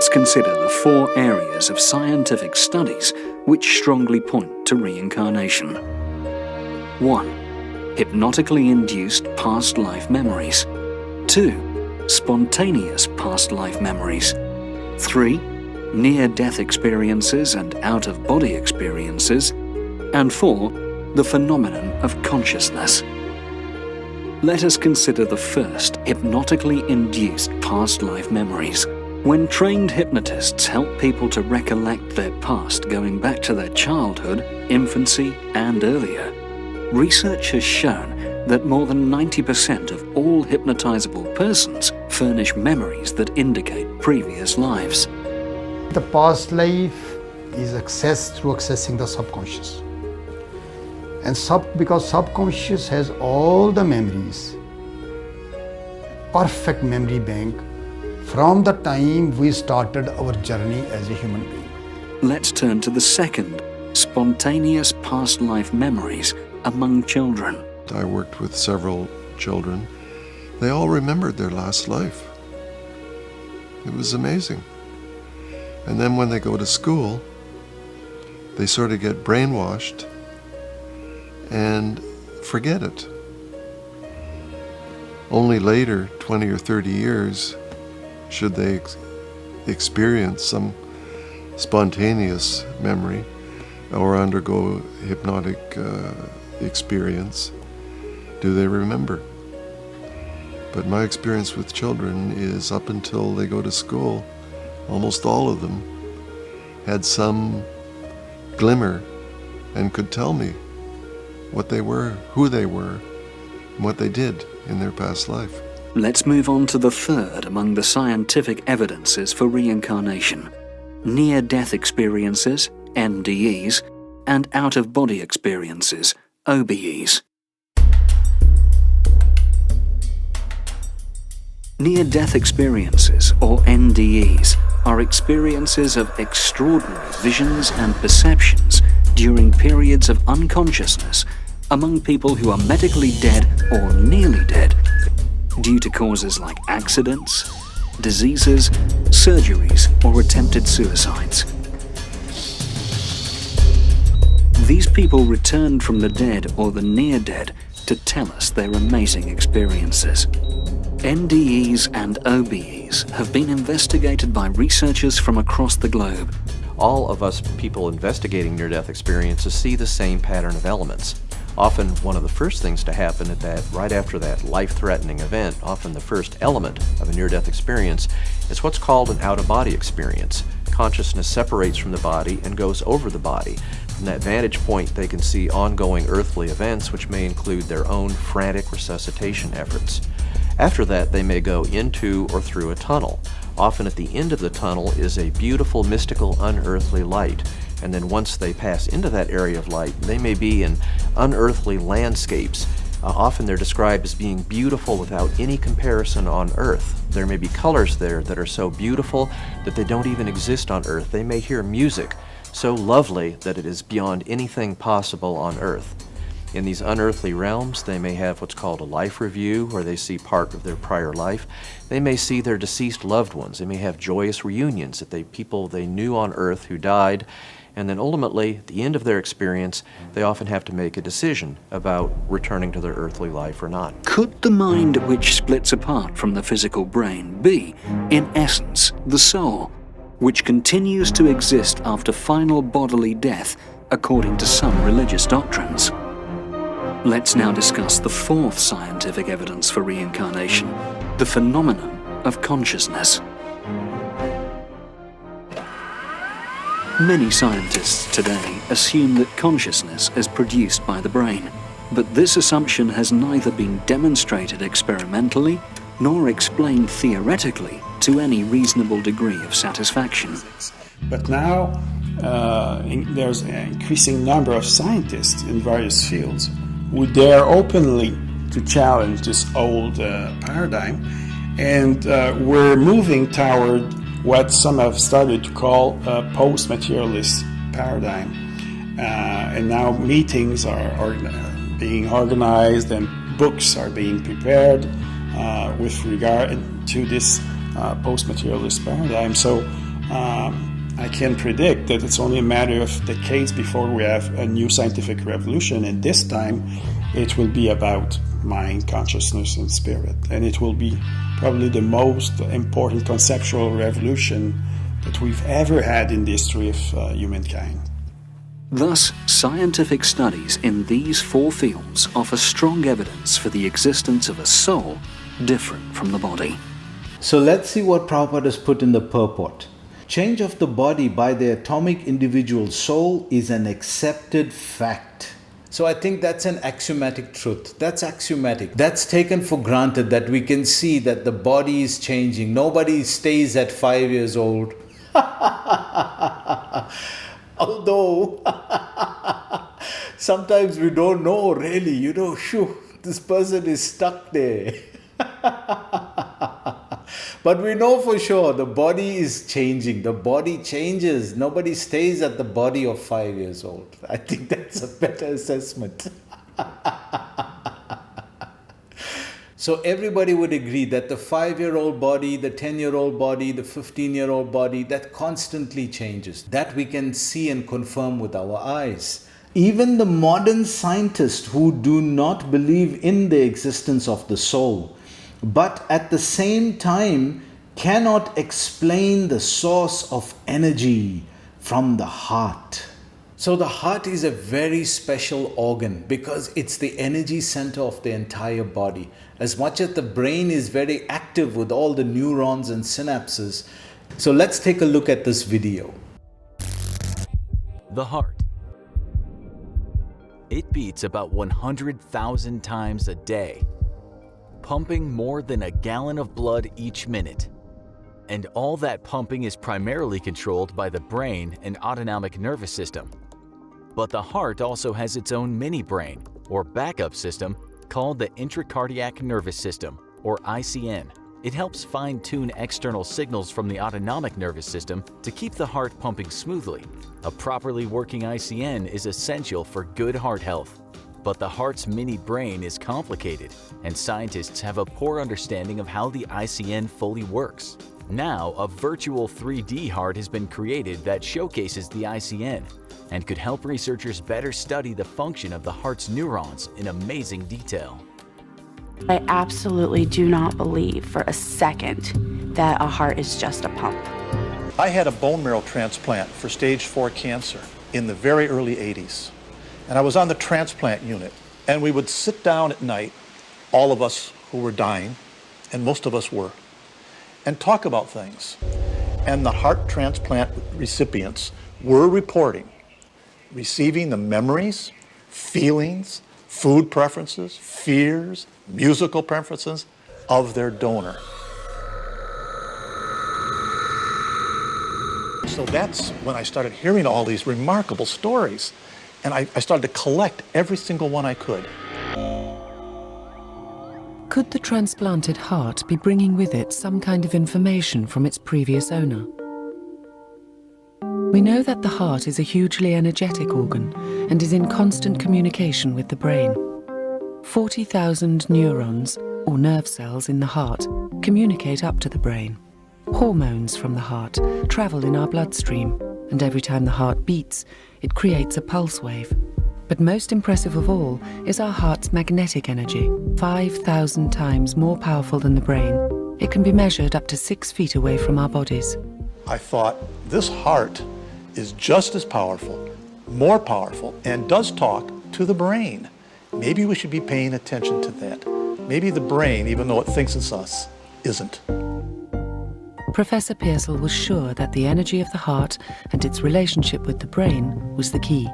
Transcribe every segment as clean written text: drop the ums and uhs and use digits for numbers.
let's consider the 4 areas of scientific studies which strongly point to reincarnation. 1. Hypnotically induced past life memories. 2. Spontaneous past life memories. 3. Near-death experiences and out-of-body experiences. And 4. The phenomenon of consciousness. Let us consider the first, hypnotically induced past life memories. When trained hypnotists help people to recollect their past going back to their childhood, infancy, and earlier, research has shown that more than 90% of all hypnotizable persons furnish memories that indicate previous lives. The past life is accessed through accessing the subconscious. And because subconscious has all the memories, perfect memory bank from the time we started our journey as a human being. Let's turn to the second, spontaneous past life memories among children. I worked with several children. They all remembered their last life. It was amazing. And then when they go to school, they sort of get brainwashed and forget it. Only later, 20 or 30 years, should they experience some spontaneous memory or undergo hypnotic experience, do they remember. But my experience with children is up until they go to school, almost all of them had some glimmer and could tell me what they were, who they were, and what they did in their past life. Let's move on to the third among the scientific evidences for reincarnation: near-death experiences, NDEs, and out-of-body experiences, OBEs. Near-death experiences, or NDEs, are experiences of extraordinary visions and perceptions during periods of unconsciousness among people who are medically dead or nearly dead, due to causes like accidents, diseases, surgeries, or attempted suicides. These people returned from the dead or the near-dead to tell us their amazing experiences. NDEs and OBEs have been investigated by researchers from across the globe. All of us people investigating near-death experiences see the same pattern of elements. Often one of the first things to happen right after that life-threatening event, often the first element of a near-death experience, is what's called an out-of-body experience. Consciousness separates from the body and goes over the body. From that vantage point, they can see ongoing earthly events, which may include their own frantic resuscitation efforts. After that, they may go into or through a tunnel. Often at the end of the tunnel is a beautiful, mystical, unearthly light. And then once they pass into that area of light, they may be in unearthly landscapes. Often they're described as being beautiful without any comparison on Earth. There may be colors there that are so beautiful that they don't even exist on Earth. They may hear music so lovely that it is beyond anything possible on Earth. In these unearthly realms, they may have what's called a life review, where they see part of their prior life. They may see their deceased loved ones. They may have joyous reunions that people they knew on Earth who died. And then ultimately, at the end of their experience, they often have to make a decision about returning to their earthly life or not. Could the mind which splits apart from the physical brain be, in essence, the soul, which continues to exist after final bodily death, according to some religious doctrines? Let's now discuss the fourth scientific evidence for reincarnation, the phenomenon of consciousness. Many scientists today assume that consciousness is produced by the brain, but this assumption has neither been demonstrated experimentally nor explained theoretically to any reasonable degree of satisfaction. But now there's an increasing number of scientists in various fields who dare openly to challenge this old paradigm, and we're moving toward what some have started to call a post-materialist paradigm. And now meetings are being organized and books are being prepared with regard to this post-materialist paradigm. So I can predict that it's only a matter of decades before we have a new scientific revolution, and this time it will be about mind, consciousness, and spirit. And it will be probably the most important conceptual revolution that we've ever had in the history of humankind. Thus, scientific studies in these four fields offer strong evidence for the existence of a soul different from the body. So let's see what Prabhupada has put in the purport. Change of the body by the atomic individual soul is an accepted fact. So I think that's an axiomatic truth. That's axiomatic. That's taken for granted, that we can see that the body is changing. Nobody stays at 5 years old. Although sometimes we don't know really, this person is stuck there. But we know for sure the body is changing. The body changes. Nobody stays at the body of 5 years old. I think that's a better assessment. So everybody would agree that the 5-year-old body, the 10-year-old body, the 15-year-old body, that constantly changes. That we can see and confirm with our eyes. Even the modern scientists who do not believe in the existence of the soul, but at the same time cannot explain the source of energy from the heart. So the heart is a very special organ because it's the energy center of the entire body. As much as the brain is very active with all the neurons and synapses. So let's take a look at this video. The heart. It beats about 100,000 times a day, pumping more than a gallon of blood each minute. And all that pumping is primarily controlled by the brain and autonomic nervous system. But the heart also has its own mini-brain, or backup system, called the intracardiac nervous system, or ICN. It helps fine-tune external signals from the autonomic nervous system to keep the heart pumping smoothly. A properly working ICN is essential for good heart health. But the heart's mini-brain is complicated, and scientists have a poor understanding of how the ICN fully works. Now, a virtual 3D heart has been created that showcases the ICN and could help researchers better study the function of the heart's neurons in amazing detail. I absolutely do not believe for a second that a heart is just a pump. I had a bone marrow transplant for stage 4 cancer in the very early 80s. And I was on the transplant unit. And we would sit down at night, all of us who were dying, and most of us were, and talk about things. And the heart transplant recipients were reporting receiving the memories, feelings, food preferences, fears, musical preferences of their donor. So that's when I started hearing all these remarkable stories. And I started to collect every single one I could. Could the transplanted heart be bringing with it some kind of information from its previous owner? We know that the heart is a hugely energetic organ and is in constant communication with the brain. 40,000 neurons, or nerve cells in the heart, communicate up to the brain. Hormones from the heart travel in our bloodstream, and every time the heart beats, it creates a pulse wave. But most impressive of all is our heart's magnetic energy, 5,000 times more powerful than the brain. It can be measured up to 6 feet away from our bodies. I thought, this heart is just as powerful, more powerful, and does talk to the brain. Maybe we should be paying attention to that. Maybe the brain, even though it thinks it's us, isn't. Professor Pearsall was sure that the energy of the heart and its relationship with the brain was the key.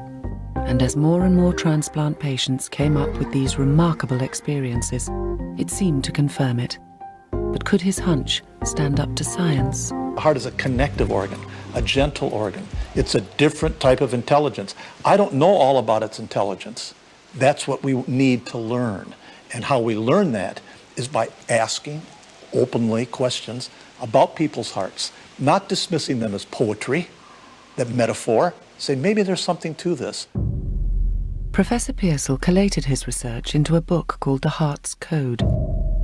And as more and more transplant patients came up with these remarkable experiences, it seemed to confirm it. But could his hunch stand up to science? The heart is a connective organ, a gentle organ. It's a different type of intelligence. I don't know all about its intelligence. That's what we need to learn. And how we learn that is by asking openly questions about people's hearts, not dismissing them as poetry, that metaphor. Say, maybe there's something to this. Professor Pearsall collated his research into a book called The Heart's Code.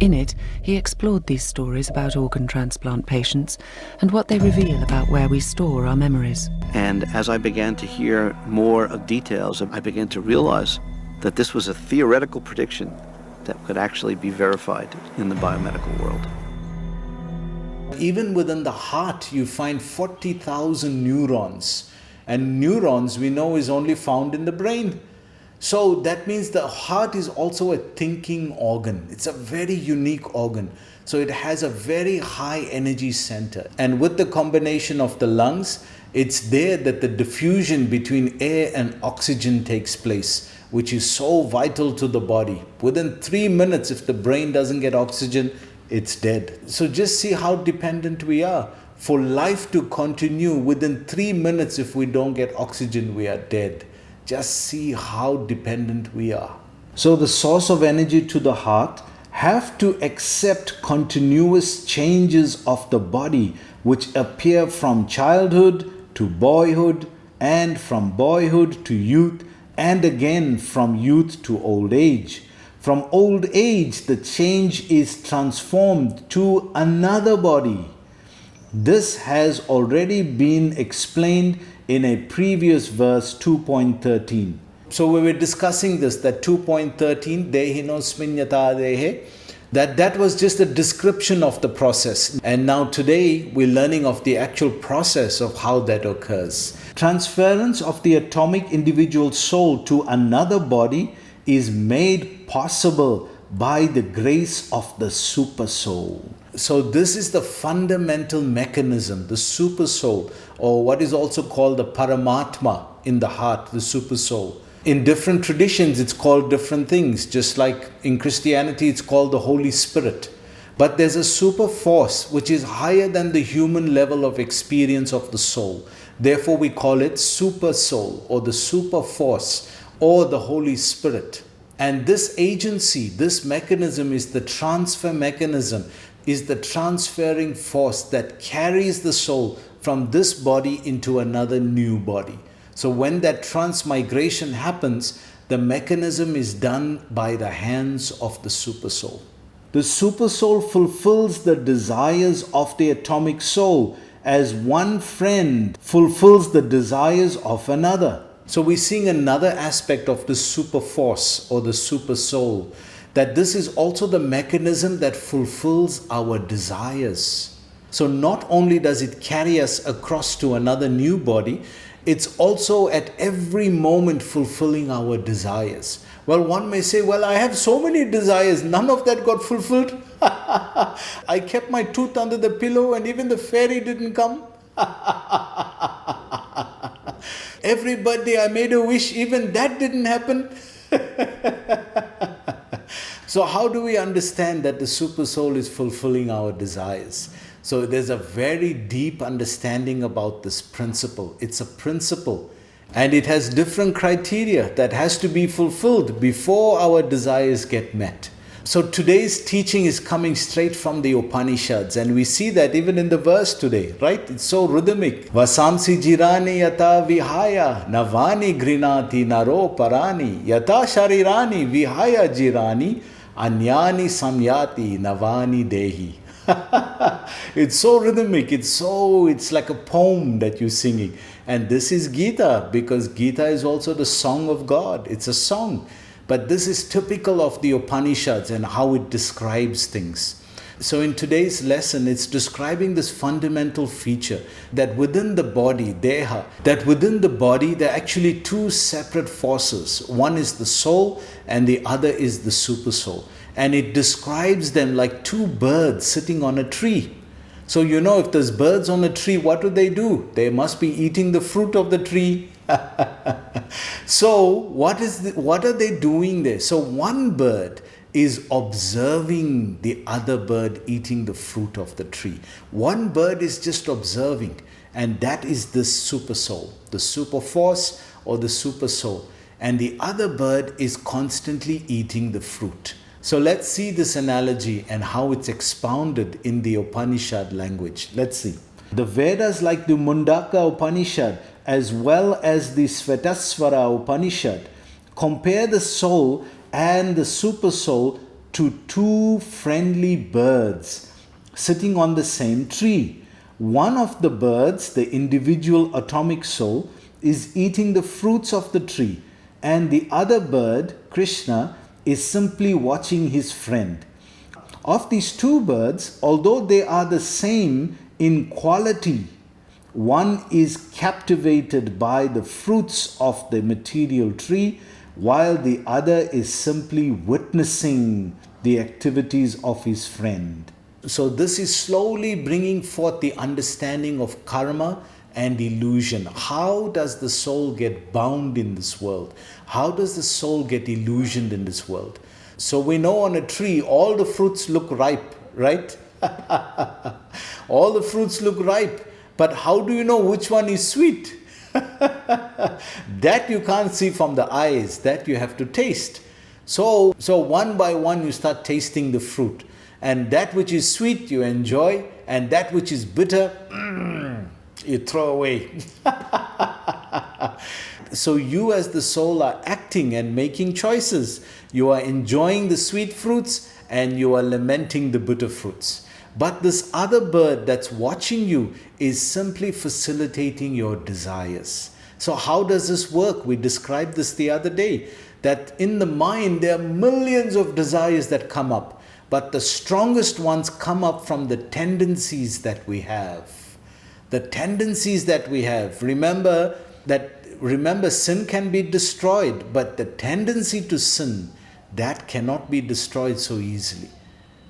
In it, he explored these stories about organ transplant patients and what they reveal about where we store our memories. And as I began to hear more of details, I began to realize that this was a theoretical prediction that could actually be verified in the biomedical world. Even within the heart, you find 40,000 neurons. And neurons, we know, is only found in the brain. So that means the heart is also a thinking organ. It's a very unique organ. So it has a very high energy center. And with the combination of the lungs, it's there that the diffusion between air and oxygen takes place, which is so vital to the body. Within 3 minutes, if the brain doesn't get oxygen, it's dead. So just see how dependent we are. For life to continue, within 3 minutes, if we don't get oxygen, we are dead. Just see how dependent we are. So the source of energy to the heart have to accept continuous changes of the body, which appear from childhood to boyhood, and from boyhood to youth, and again from youth to old age. From old age, the change is transformed to another body. This has already been explained in a previous verse 2.13. So we were discussing this, that 2.13, dehinosmin yata dehe, that was just a description of the process. And now today we're learning of the actual process of how that occurs. Transference of the atomic individual soul to another body is made possible by the grace of the super soul. So this is the fundamental mechanism, the super soul, or what is also called the Paramatma in the heart, the super soul. In different traditions, it's called different things. Just like in Christianity, it's called the Holy Spirit. But there's a super force which is higher than the human level of experience of the soul. Therefore, we call it super soul, or the super force, or the Holy Spirit. And this agency, this mechanism is the transfer mechanism, is the transferring force that carries the soul from this body into another new body. So when that transmigration happens, the mechanism is done by the hands of the super soul. The super soul fulfills the desires of the atomic soul as one friend fulfills the desires of another. So we're seeing another aspect of the super force or the super soul, that this is also the mechanism that fulfills our desires. So not only does it carry us across to another new body, it's also at every moment fulfilling our desires. Well, one may say, well, I have so many desires, none of that got fulfilled. I kept my tooth under the pillow and even the fairy didn't come. Every birthday I made a wish, even that didn't happen. So how do we understand that the super soul is fulfilling our desires? So there's a very deep understanding about this principle. It's a principle and it has different criteria that has to be fulfilled before our desires get met. So today's teaching is coming straight from the Upanishads, and we see that even in the verse today, right? It's so rhythmic. Vasamsi jirani yata vihaya navani grinati naro parani yata sharirani vihaya jirani anyani samyati navani dehi. It's so rhythmic, it's like a poem that you're singing. And this is Gita, because Gita is also the song of God. It's a song. But this is typical of the Upanishads and how it describes things. So in today's lesson, it's describing this fundamental feature that within the body, Deha, that within the body, there are actually two separate forces. One is the soul and the other is the super soul. And it describes them like two birds sitting on a tree. So you know, if there's birds on a tree, what do? They must be eating the fruit of the tree. So what are they doing there? So one bird is observing the other bird eating the fruit of the tree. One bird is just observing, and that is the super soul, the super force or the super soul. And the other bird is constantly eating the fruit. So let's see this analogy and how it's expounded in the Upanishad language. Let's see. The Vedas, like the Mundaka Upanishad as well as the Svetasvara Upanishad, compare the soul and the super soul to two friendly birds sitting on the same tree. One of the birds, the individual atomic soul, is eating the fruits of the tree, and the other bird, Krishna, is simply watching his friend. Of these two birds, although they are the same in quality, one is captivated by the fruits of the material tree, while the other is simply witnessing the activities of his friend. So this is slowly bringing forth the understanding of karma and illusion. How does the soul get bound in this world? How does the soul get illusioned in this world? So we know on a tree all the fruits look ripe, right? All the fruits look ripe. But how do you know which one is sweet? That you can't see from the eyes, that you have to taste. So one by one you start tasting the fruit. And that which is sweet you enjoy, and that which is bitter, you throw away. So you as the soul are acting and making choices. You are enjoying the sweet fruits and you are lamenting the bitter fruits. But this other bird that's watching you is simply facilitating your desires. So how does this work? We described this the other day, that in the mind there are millions of desires that come up. But the strongest ones come up from the tendencies that we have. The tendencies that we have. Remember, sin can be destroyed, but the tendency to sin, that cannot be destroyed so easily.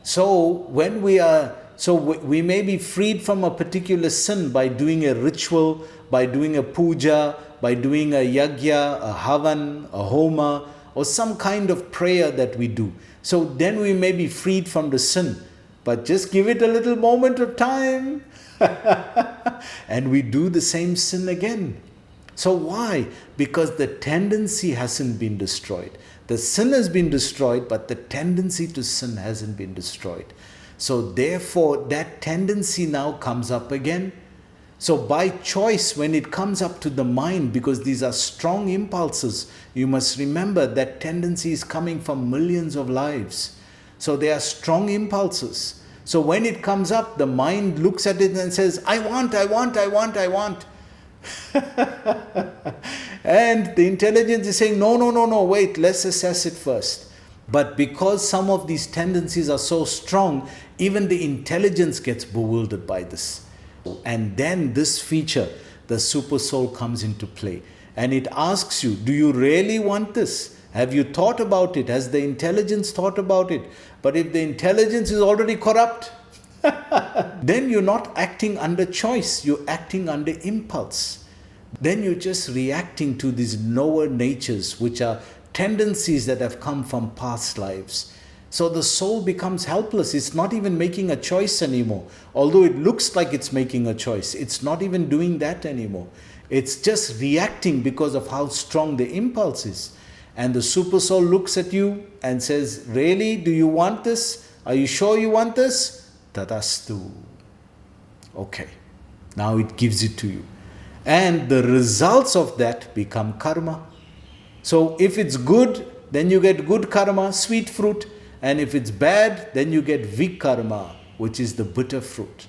So we may be freed from a particular sin by doing a ritual, by doing a puja, by doing a yagya, a havan, a homa, or some kind of prayer that we do. So then we may be freed from the sin. But just give it a little moment of time and we do the same sin again. So why? Because the tendency hasn't been destroyed. The sin has been destroyed, but the tendency to sin hasn't been destroyed. So therefore, that tendency now comes up again. So by choice, when it comes up to the mind, because these are strong impulses, you must remember that tendency is coming from millions of lives. So they are strong impulses. So when it comes up, the mind looks at it and says, I want. And the intelligence is saying, no, wait, let's assess it first. But because some of these tendencies are so strong, even the intelligence gets bewildered by this. And then this feature, the super soul, comes into play. And it asks you, do you really want this? Have you thought about it? Has the intelligence thought about it? But if the intelligence is already corrupt, then you're not acting under choice, you're acting under impulse. Then you're just reacting to these lower natures, which are tendencies that have come from past lives. So the soul becomes helpless. It's not even making a choice anymore. Although it looks like it's making a choice, it's not even doing that anymore. It's just reacting because of how strong the impulse is. And the super soul looks at you and says, really, do you want this? Are you sure you want this? Tadastu. Okay. Now it gives it to you. And the results of that become karma. So if it's good, then you get good karma, sweet fruit. And if it's bad, then you get vikarma, which is the bitter fruit.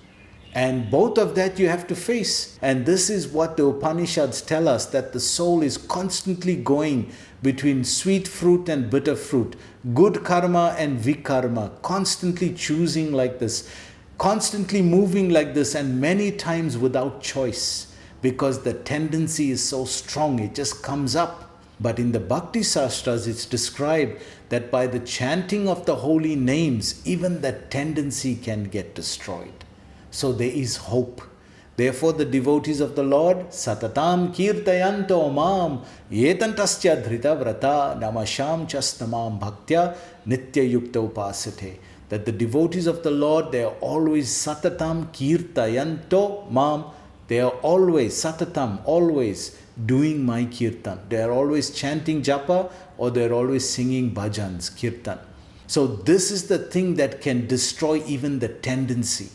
And both of that you have to face. And this is what the Upanishads tell us, that the soul is constantly going between sweet fruit and bitter fruit, good karma and vikarma, constantly choosing like this, constantly moving like this, and many times without choice, because the tendency is so strong, it just comes up. But in the Bhakti Sastras, it's described that by the chanting of the holy names, even that tendency can get destroyed. So there is hope. Therefore, the devotees of the Lord, Satatam Kirtayanto Mam Yetantasya Dhrita Vrata Namasham Chastamam Bhaktya Nitya Yukta Upasate. That the devotees of the Lord, they are always Satatam Kirtayanto Mam. They are always, Satatam, always doing my kirtan. They are always chanting japa, or they are always singing bhajans, kirtan. So this is the thing that can destroy even the tendency.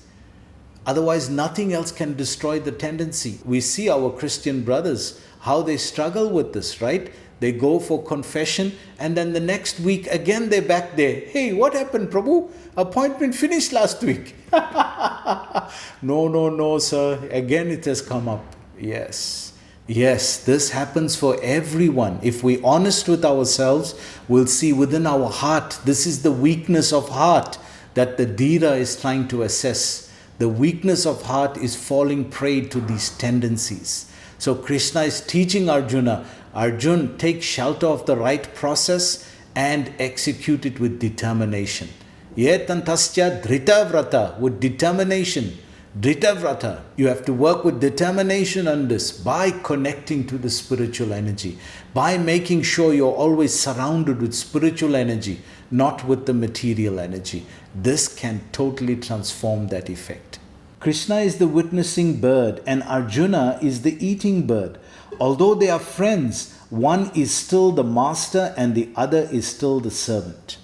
Otherwise, nothing else can destroy the tendency. We see our Christian brothers, how they struggle with this, right? They go for confession, and then the next week again they're back there. Hey, what happened, Prabhu? Appointment finished last week. No, sir. Again it has come up. Yes, this happens for everyone. If we're honest with ourselves, we'll see within our heart, this is the weakness of heart that the Dhira is trying to assess. The weakness of heart is falling prey to these tendencies. So Krishna is teaching Arjuna, Arjun, take shelter of the right process and execute it with determination. Yetantasya drita vrata, with determination. Drita vrata, you have to work with determination on this by connecting to the spiritual energy, by making sure you're always surrounded with spiritual energy, not with the material energy. This can totally transform that effect. Krishna is the witnessing bird and Arjuna is the eating bird. Although they are friends, one is still the master and the other is still the servant.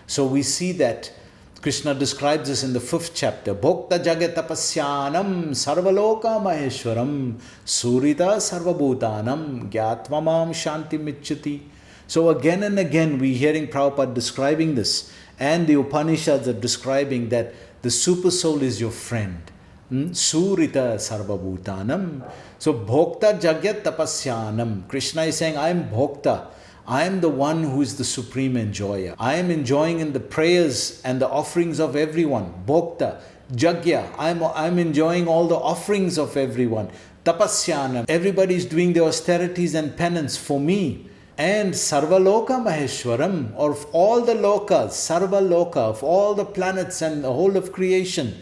So we see that Krishna describes this in the 5th chapter. Bhokta jagatapasyanam sarvaloka maheshwaram surita sarvabhutanam gyatmamam shanti michati. So again and again we're hearing Prabhupada describing this, and the Upanishads are describing that the super soul is your friend. Surita sarvabhutanam. So bhokta jagat tapasyanam. Krishna is saying, I am bhokta. I am the one who is the supreme enjoyer. I am enjoying in the prayers and the offerings of everyone. Bhokta, jagya. I'm enjoying all the offerings of everyone. Tapasyanam. Everybody is doing the austerities and penance for me. And Sarvaloka Maheshwaram, or of all the lokas, Sarvaloka, of all the planets and the whole of creation,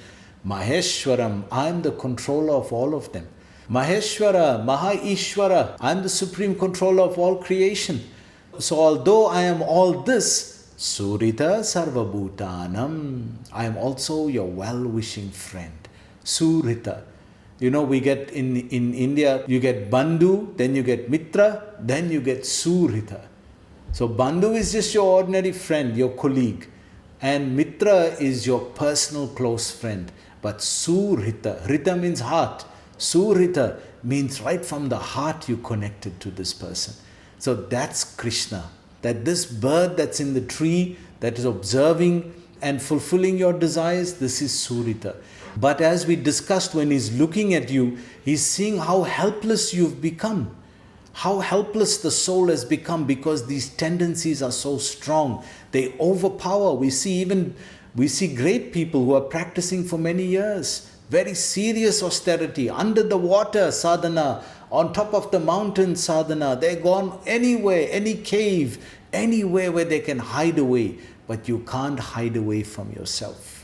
Maheshwaram, I am the controller of all of them. Maheshwara, Mahaishwara, I am the supreme controller of all creation. So although I am all this, Surita Sarvabhutanam, I am also your well-wishing friend. Surita. You know, we get in India, you get Bandhu, then you get Mitra, then you get Surita. So Bandhu is just your ordinary friend, your colleague. And Mitra is your personal close friend. But Surita, Rita means heart. Surita means right from the heart you connected to this person. So that's Krishna. That this bird that's in the tree, that is observing and fulfilling your desires, this is Surita. But as we discussed, when he's looking at you, he's seeing how helpless you've become. How helpless the soul has become because these tendencies are so strong. They overpower. We see great people who are practicing for many years. Very serious austerity, under the water sadhana, on top of the mountain sadhana. They're gone anywhere, any cave, anywhere where they can hide away. But you can't hide away from yourself.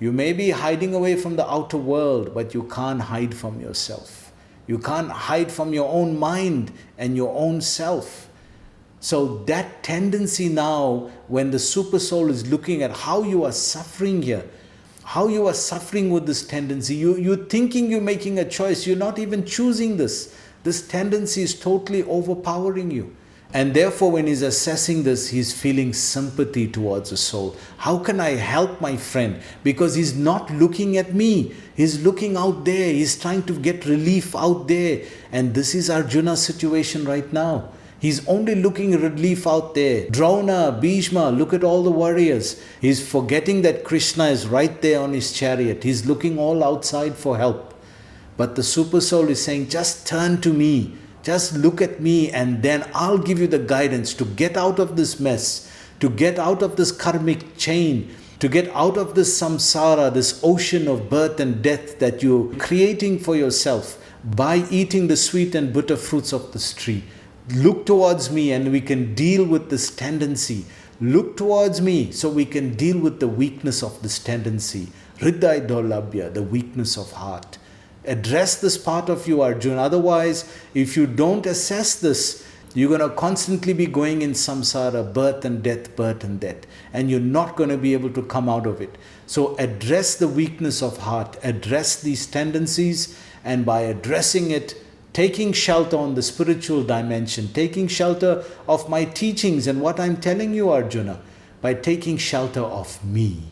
You may be hiding away from the outer world, but you can't hide from yourself. You can't hide from your own mind and your own self. So that tendency now, when the super soul is looking at how you are suffering here, how you are suffering with this tendency, you're thinking you're making a choice, you're not even choosing this. This tendency is totally overpowering you. And therefore, when he's assessing this, he's feeling sympathy towards the soul. How can I help my friend? Because he's not looking at me. He's looking out there. He's trying to get relief out there. And this is Arjuna's situation right now. He's only looking at relief out there. Drona, Bhishma, look at all the warriors. He's forgetting that Krishna is right there on his chariot. He's looking all outside for help. But the super soul is saying, just turn to me. Just look at me, and then I'll give you the guidance to get out of this mess, to get out of this karmic chain, to get out of this samsara, this ocean of birth and death that you're creating for yourself by eating the sweet and bitter fruits of this tree. Look towards me and we can deal with this tendency. Look towards me so we can deal with the weakness of this tendency. Hriday Dolabhya, the weakness of heart. Address this part of you, Arjuna. Otherwise, if you don't assess this, you're going to constantly be going in samsara, birth and death, and you're not going to be able to come out of it. So address the weakness of heart, address these tendencies, and by addressing it, taking shelter on the spiritual dimension, taking shelter of my teachings and what I'm telling you, Arjuna, by taking shelter of me.